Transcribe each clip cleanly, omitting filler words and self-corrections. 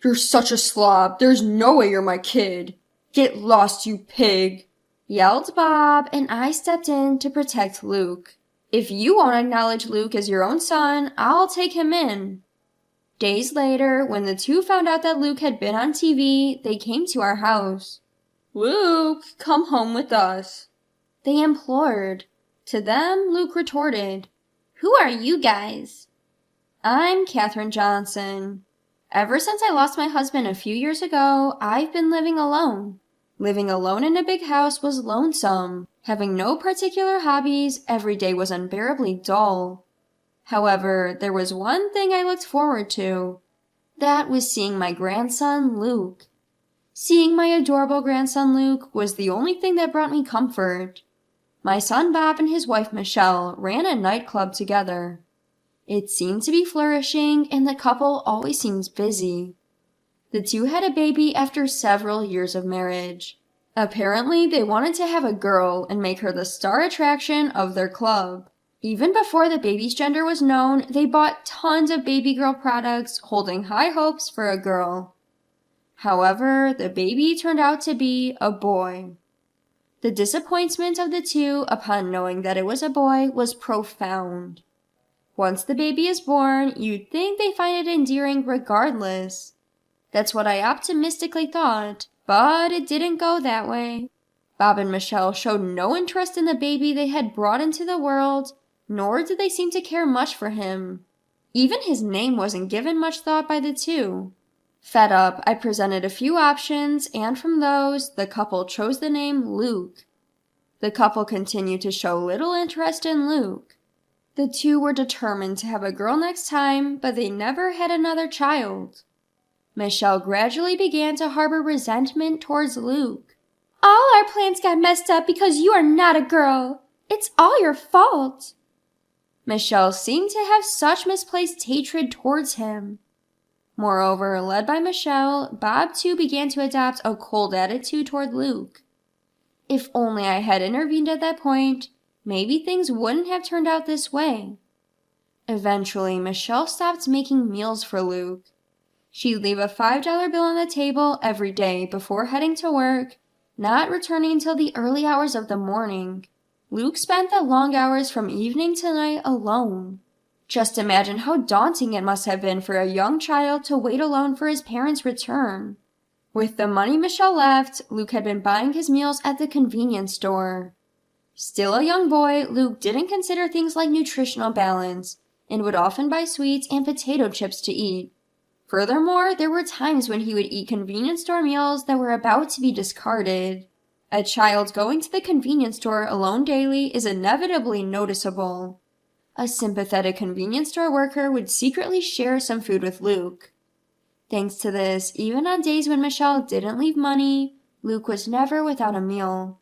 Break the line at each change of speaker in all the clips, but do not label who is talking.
You're such a slob. There's no way you're my kid. Get lost, you pig, yelled Bob, and I stepped in to protect Luke. If you won't acknowledge Luke as your own son, I'll take him in. Days later, when the two found out that Luke had been on TV, they came to our house. Luke, come home with us, they implored. To them, Luke retorted, Who are you guys? I'm Katherine Johnson. Ever since I lost my husband a few years ago, I've been living alone. Living alone in a big house was lonesome. Having no particular hobbies, every day was unbearably dull. However, there was one thing I looked forward to. That was seeing my grandson, Luke. Seeing my adorable grandson, Luke, was the only thing that brought me comfort. My son Bob and his wife Michelle ran a nightclub together. It seemed to be flourishing, and the couple always seems busy. The two had a baby after several years of marriage. Apparently, they wanted to have a girl and make her the star attraction of their club. Even before the baby's gender was known, they bought tons of baby girl products, holding high hopes for a girl. However, the baby turned out to be a boy. The disappointment of the two upon knowing that it was a boy was profound. Once the baby is born, you'd think they find it endearing regardless. That's what I optimistically thought, but it didn't go that way. Bob and Michelle showed no interest in the baby they had brought into the world, nor did they seem to care much for him. Even his name wasn't given much thought by the two. Fed up, I presented a few options, and from those, the couple chose the name Luke. The couple continued to show little interest in Luke. The two were determined to have a girl next time, but they never had another child. Michelle gradually began to harbor resentment towards Luke. All our plans got messed up because you are not a girl. It's all your fault. Michelle seemed to have such misplaced hatred towards him. Moreover, led by Michelle, Bob too began to adopt a cold attitude toward Luke. If only I had intervened at that point, maybe things wouldn't have turned out this way. Eventually, Michelle stopped making meals for Luke. She'd leave a $5 bill on the table every day before heading to work, not returning until the early hours of the morning. Luke spent the long hours from evening to night alone. Just imagine how daunting it must have been for a young child to wait alone for his parents' return. With the money Michelle left, Luke had been buying his meals at the convenience store. Still a young boy, Luke didn't consider things like nutritional balance, and would often buy sweets and potato chips to eat. Furthermore, there were times when he would eat convenience store meals that were about to be discarded. A child going to the convenience store alone daily is inevitably noticeable. A sympathetic convenience store worker would secretly share some food with Luke. Thanks to this, even on days when Michelle didn't leave money, Luke was never without a meal.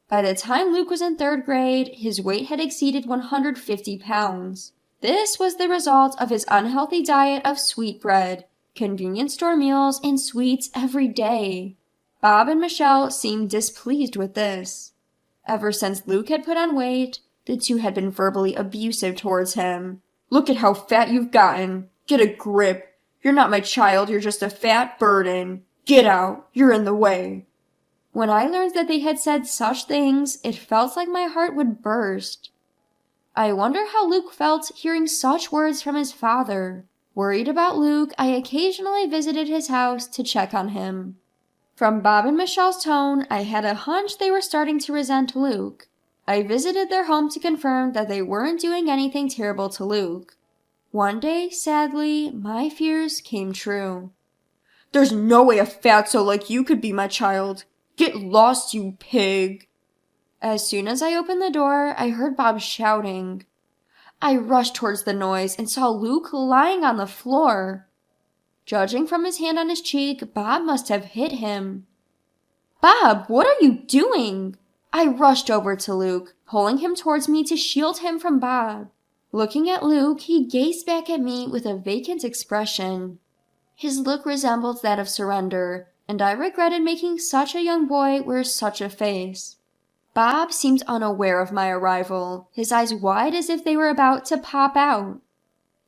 By the time Luke was in 3rd grade, his weight had exceeded 150 pounds. This was the result of his unhealthy diet of sweetbread, convenience store meals, and sweets every day. Bob and Michelle seemed displeased with this. Ever since Luke had put on weight, the two had been verbally abusive towards him. Look at how fat you've gotten. Get a grip. You're not my child, you're just a fat burden. Get out, you're in the way. When I learned that they had said such things, it felt like my heart would burst. I wonder how Luke felt hearing such words from his father. Worried about Luke, I occasionally visited his house to check on him. From Bob and Michelle's tone, I had a hunch they were starting to resent Luke. I visited their home to confirm that they weren't doing anything terrible to Luke. One day, sadly, my fears came true. There's no way a fatso like you could be my child. Get lost, you pig. As soon as I opened the door, I heard Bob shouting. I rushed towards the noise and saw Luke lying on the floor. Judging from his hand on his cheek, Bob must have hit him. Bob, what are you doing? I rushed over to Luke, pulling him towards me to shield him from Bob. Looking at Luke, he gazed back at me with a vacant expression. His look resembled that of surrender, and I regretted making such a young boy wear such a face. Bob seemed unaware of my arrival, his eyes wide as if they were about to pop out.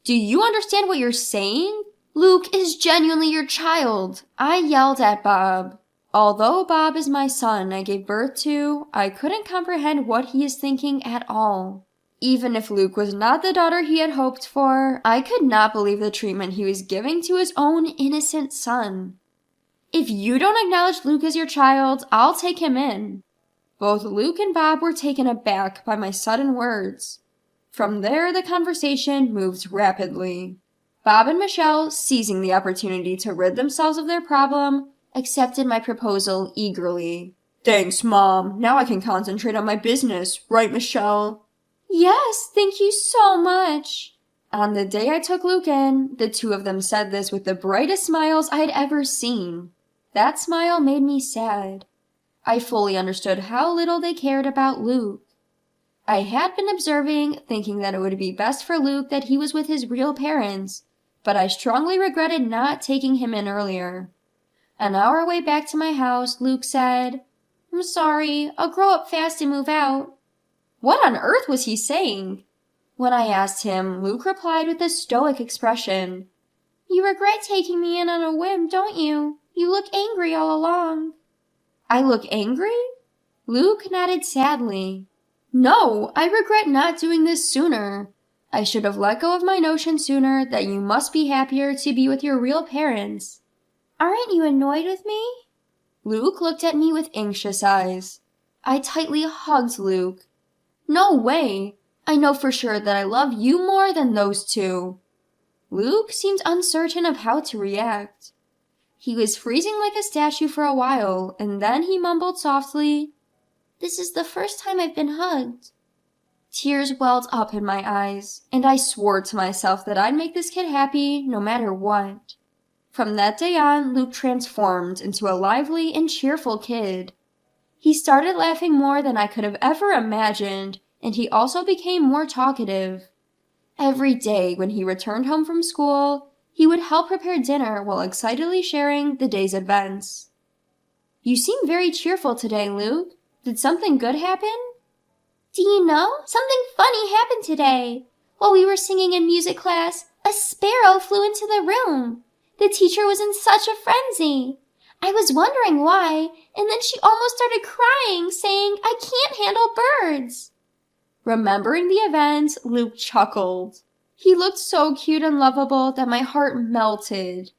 Do you understand what you're saying? Luke is genuinely your child, I yelled at Bob. Although Bob is my son I gave birth to, I couldn't comprehend what he is thinking at all. Even if Luke was not the daughter he had hoped for, I could not believe the treatment he was giving to his own innocent son. If you don't acknowledge Luke as your child, I'll take him in. Both Luke and Bob were taken aback by my sudden words. From there, the conversation moved rapidly. Bob and Michelle, seizing the opportunity to rid themselves of their problem, accepted my proposal eagerly. Thanks, Mom. Now I can concentrate on my business, right, Michelle? Yes, thank you so much. On the day I took Luke in, the two of them said this with the brightest smiles I had ever seen. That smile made me sad. I fully understood how little they cared about Luke. I had been observing, thinking that it would be best for Luke that he was with his real parents, but I strongly regretted not taking him in earlier. On our way back to my house, Luke said, I'm sorry, I'll grow up fast and move out. What on earth was he saying? When I asked him, Luke replied with a stoic expression, You regret taking me in on a whim, don't you? You look angry all along. I look angry? Luke nodded sadly. No, I regret not doing this sooner. I should have let go of my notion sooner that you must be happier to be with your real parents. Aren't you annoyed with me? Luke looked at me with anxious eyes. I tightly hugged Luke. No way! I know for sure that I love you more than those two. Luke seemed uncertain of how to react. He was freezing like a statue for a while, and then he mumbled softly, This is the first time I've been hugged. Tears welled up in my eyes, and I swore to myself that I'd make this kid happy no matter what. From that day on, Luke transformed into a lively and cheerful kid. He started laughing more than I could have ever imagined, and he also became more talkative. Every day when he returned home from school, he would help prepare dinner while excitedly sharing the day's events. You seem very cheerful today, Luke. Did something good happen? Do you know? Something funny happened today. While we were singing in music class, a sparrow flew into the room. The teacher was in such a frenzy. I was wondering why, and then she almost started crying, saying, I can't handle birds. Remembering the event, Luke chuckled. He looked so cute and lovable that my heart melted.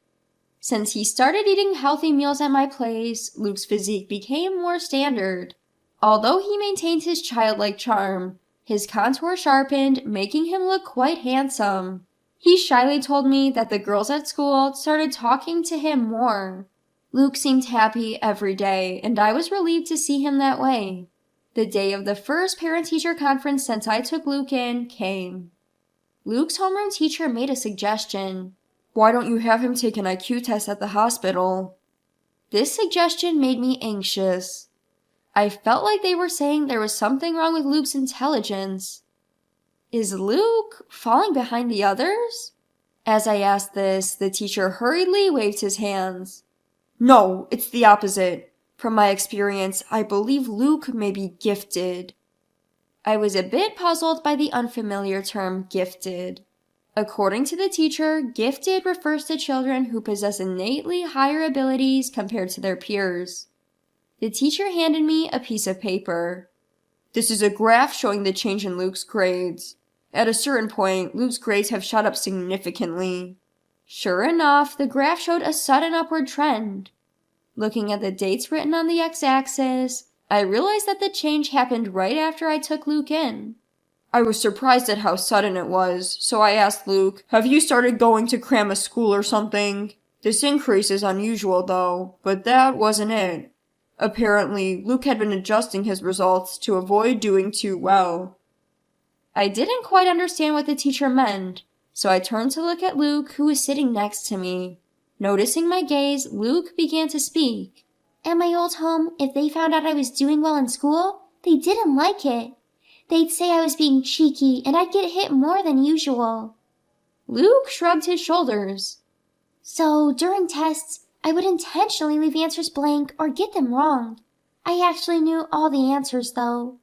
Since he started eating healthy meals at my place, Luke's physique became more standard. Although he maintained his childlike charm, his contour sharpened, making him look quite handsome. He shyly told me that the girls at school started talking to him more. Luke seemed happy every day, and I was relieved to see him that way. The day of the first parent-teacher conference since I took Luke in came. Luke's homeroom teacher made a suggestion. Why don't you have him take an IQ test at the hospital? This suggestion made me anxious. I felt like they were saying there was something wrong with Luke's intelligence. Is Luke falling behind the others? As I asked this, the teacher hurriedly waved his hands. No, it's the opposite. From my experience, I believe Luke may be gifted. I was a bit puzzled by the unfamiliar term gifted. According to the teacher, gifted refers to children who possess innately higher abilities compared to their peers. The teacher handed me a piece of paper. This is a graph showing the change in Luke's grades. At a certain point, Luke's grades have shot up significantly. Sure enough, the graph showed a sudden upward trend. Looking at the dates written on the x-axis, I realized that the change happened right after I took Luke in. I was surprised at how sudden it was, so I asked Luke, have you started going to cram a school or something? This increase is unusual though, but that wasn't it. Apparently, Luke had been adjusting his results to avoid doing too well. I didn't quite understand what the teacher meant, so I turned to look at Luke, who was sitting next to me. Noticing my gaze, Luke began to speak. At my old home, if they found out I was doing well in school, they didn't like it. They'd say I was being cheeky and I'd get hit more than usual. Luke shrugged his shoulders. So, during tests, I would intentionally leave answers blank or get them wrong. I actually knew all the answers, though.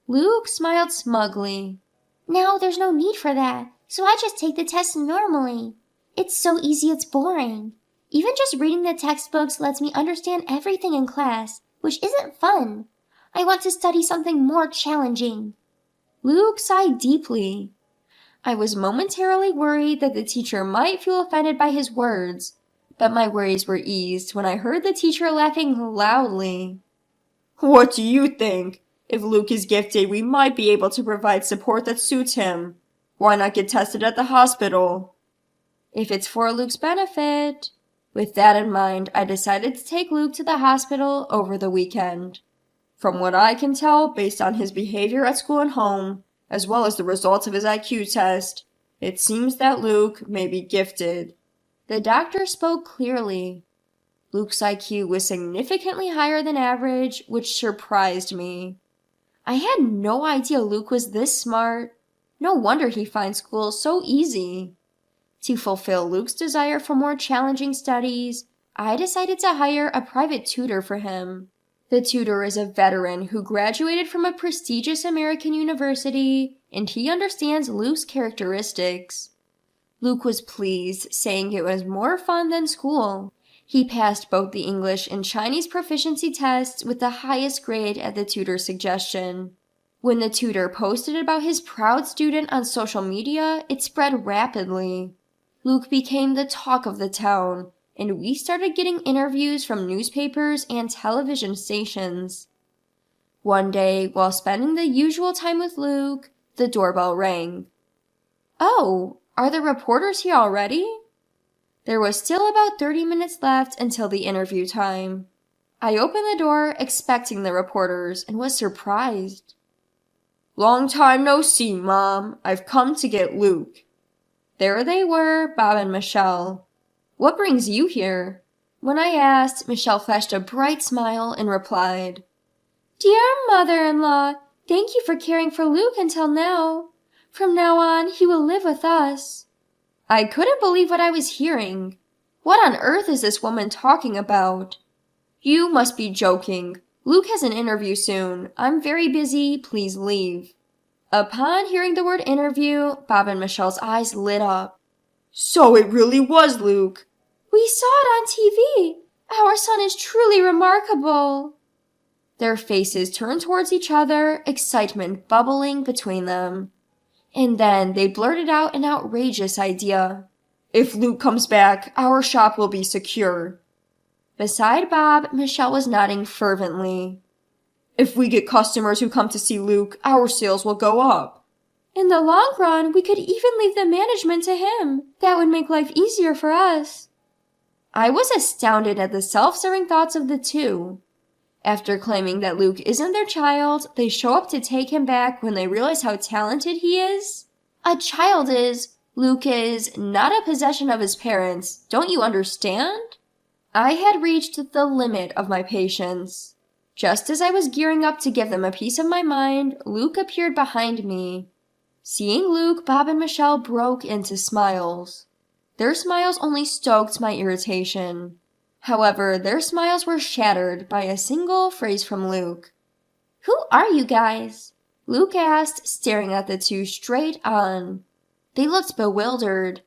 Luke smiled smugly. Now there's no need for that, so I just take the test normally.
It's so easy it's boring. Even just reading the textbooks lets me understand everything in class, which isn't fun. I want to study something more challenging."
Luke sighed deeply. I was momentarily worried that the teacher might feel offended by his words, but my worries were eased when I heard the teacher laughing loudly. "What do you think? If Luke is gifted, we might be able to provide support that suits him. Why not get tested at the hospital?" "If it's for Luke's benefit." With that in mind, I decided to take Luke to the hospital over the weekend. From what I can tell, based on his behavior at school and home, as well as the results of his IQ test, it seems that Luke may be gifted. The doctor spoke clearly. Luke's IQ was significantly higher than average, which surprised me. I had no idea Luke was this smart. No wonder he finds school so easy. To fulfill Luke's desire for more challenging studies, I decided to hire a private tutor for him. The tutor is a veteran who graduated from a prestigious American university, and he understands Luke's characteristics. Luke was pleased, saying it was more fun than school. He passed both the English and Chinese proficiency tests with the highest grade at the tutor's suggestion. When the tutor posted about his proud student on social media, it spread rapidly. Luke became the talk of the town, and we started getting interviews from newspapers and television stations. One day, while spending the usual time with Luke, the doorbell rang. "Oh, are the reporters here already?" There was still about 30 minutes left until the interview time. I opened the door expecting the reporters and was surprised. "Long time no see, Mom. I've come to get Luke." There they were, Bob and Michelle. "What brings you here?" When I asked, Michelle flashed a bright smile and replied, "Dear mother-in-law, thank you for caring for Luke until now. From now on, he will live with us." I couldn't believe what I was hearing. What on earth is this woman talking about? "You must be joking. Luke has an interview soon. I'm very busy. Please leave." Upon hearing the word interview, Bob and Michelle's eyes lit up. "So it really was Luke." "We saw it on TV. Our son is truly remarkable." Their faces turned towards each other, excitement bubbling between them. And then they blurted out an outrageous idea. "If Luke comes back, our shop will be secure." Beside Bob, Michelle was nodding fervently. "If we get customers who come to see Luke, our sales will go up." "In the long run, we could even leave the management to him. That would make life easier for us." I was astounded at the self-serving thoughts of the two. After claiming that Luke isn't their child, they show up to take him back when they realize how talented he is. A child is, Luke is, not a possession of his parents. Don't you understand? I had reached the limit of my patience. Just as I was gearing up to give them a piece of my mind, Luke appeared behind me. Seeing Luke, Bob and Michelle broke into smiles. Their smiles only stoked my irritation. However, their smiles were shattered by a single phrase from Luke. "Who are you guys?" Luke asked, staring at the two straight on. They looked bewildered.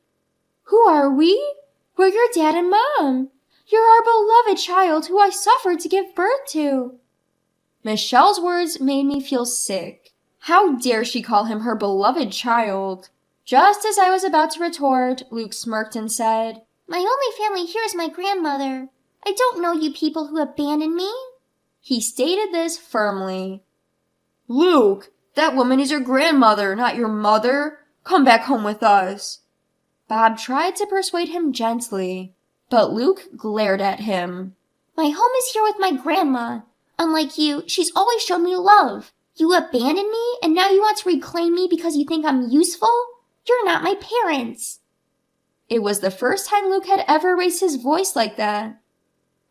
"Who are we? We're your dad and mom. You're our beloved child who I suffered to give birth to." Michelle's words made me feel sick. How dare she call him her beloved child? Just as I was about to retort, Luke smirked and said,
"My only family here is my grandmother. I don't know you people who abandoned me."
He stated this firmly. "Luke, that woman is your grandmother, not your mother. Come back home with us." Bob tried to persuade him gently, but Luke glared at him.
"My home is here with my grandma. Unlike you, she's always shown me love. You abandoned me, and now you want to reclaim me because you think I'm useful? You're not my parents."
It was the first time Luke had ever raised his voice like that.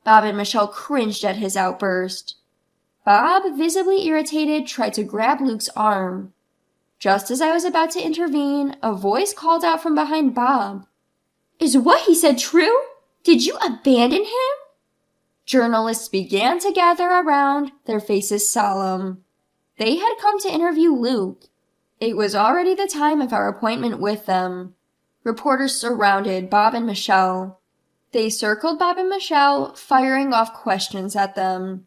Bob and Michelle cringed at his outburst. Bob, visibly irritated, tried to grab Luke's arm. Just as I was about to intervene, a voice called out from behind Bob. "Is what he said true? Did you abandon him?" Journalists began to gather around, their faces solemn. They had come to interview Luke. It was already the time of our appointment with them. Reporters surrounded Bob and Michelle. They circled Bob and Michelle, firing off questions at them.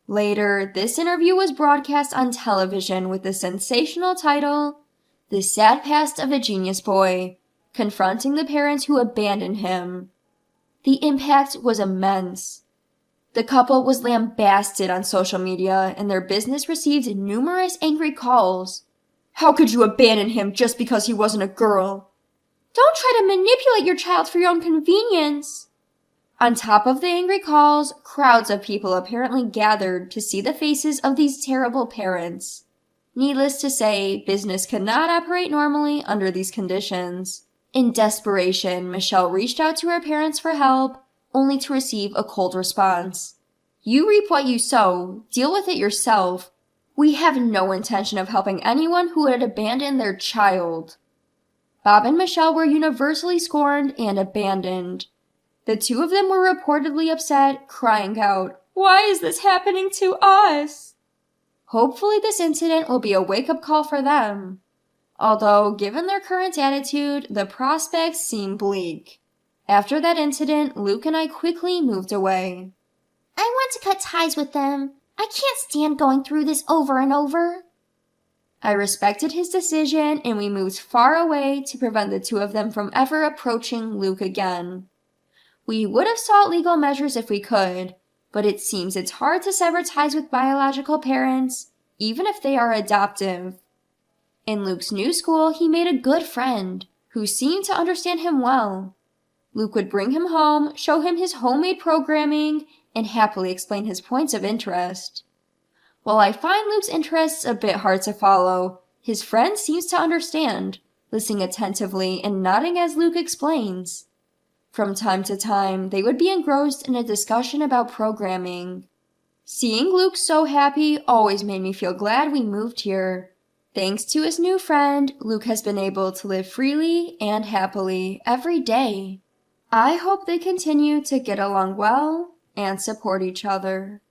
Later, this interview was broadcast on television with the sensational title, "The Sad Past of a Genius Boy, Confronting the Parents Who Abandoned Him." The impact was immense. The couple was lambasted on social media, and their business received numerous angry calls. "How could you abandon him just because he wasn't a girl?"
"Don't try to manipulate your child for your own convenience."
On top of the angry calls, crowds of people apparently gathered to see the faces of these terrible parents. Needless to say, business could not operate normally under these conditions. In desperation, Michelle reached out to her parents for help, only to receive a cold response. "You reap what you sow. Deal with it yourself. We have no intention of helping anyone who would abandon their child." Bob and Michelle were universally scorned and abandoned. The two of them were reportedly upset, crying out, "Why is this happening to us?" Hopefully this incident will be a wake-up call for them. Although, given their current attitude, the prospects seem bleak. After that incident, Luke and I quickly moved away.
"I want to cut ties with them. I can't stand going through this over and over."
I respected his decision, and we moved far away to prevent the two of them from ever approaching Luke again. We would have sought legal measures if we could, but it seems it's hard to sever ties with biological parents, even if they are adoptive. In Luke's new school, he made a good friend, who seemed to understand him well. Luke would bring him home, show him his homemade programming, and happily explain his points of interest. While I find Luke's interests a bit hard to follow, his friend seems to understand, listening attentively and nodding as Luke explains. From time to time, they would be engrossed in a discussion about programming. Seeing Luke so happy always made me feel glad we moved here. Thanks to his new friend, Luke has been able to live freely and happily every day. I hope they continue to get along well and support each other.